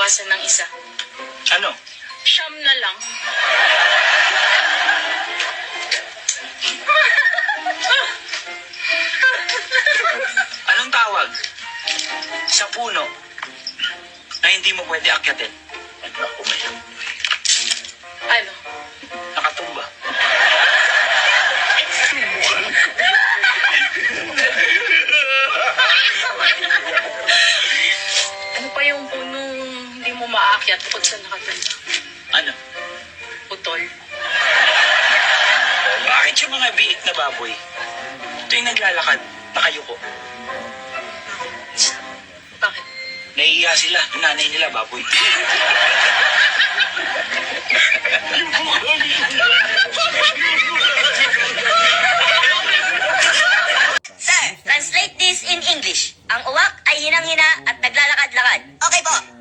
mabawasan ng isa. Ano? Siyam na lang. Anong tawag sa puno na hindi mo pwede akyatin? Ako ngayon. Ano? Nakatumba. Ano pa yung punong hindi mo maakyat bukod sa nakatanda? Ano? Putol. Bakit yung mga biik na baboy tuwing naglalakad, nakayuko? Bakit? Nahihiya sila. Yung nanay nila, baboy. Sir, translate this in English. Ang uwak ay hinang-hina at naglalakad-lakad. Okay po.